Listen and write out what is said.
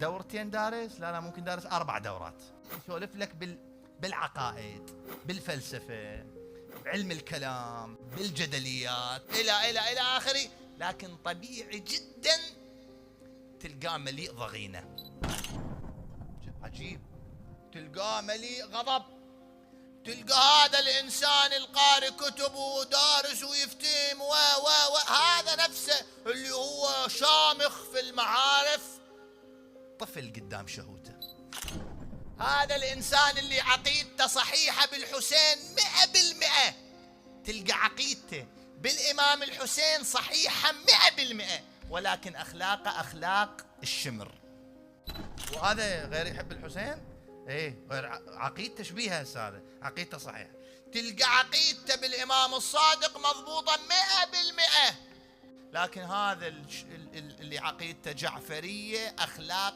دورتين دارس؟ لا ممكن دارس 4 دورات. يسولف لك بالعقائد، بالفلسفة، بعلم الكلام، بالجدليات، إلى آخره. لكن طبيعي جدا تلقاه مليء ضغينة، عجيب. تلقاه مليء غضب، تلقى هذا الإنسان القارئ كتب ودارس ويفتهم هذا نفسه اللي هو شامخ في المعارف طفل قدام شهوته. هذا الإنسان اللي عقيدته صحيحة بالحسين 100%، تلقى عقيدته بالإمام الحسين صحيحة 100%، ولكن أخلاقه أخلاق الشمر. وهذا غير يحب الحسين، غير عقيدته شبيهة هذا، عقيدته صحيحة. تلقى عقيدته بالإمام الصادق مضبوطة 100%، لكن هذا اللي عقيدته جعفرية أخلاق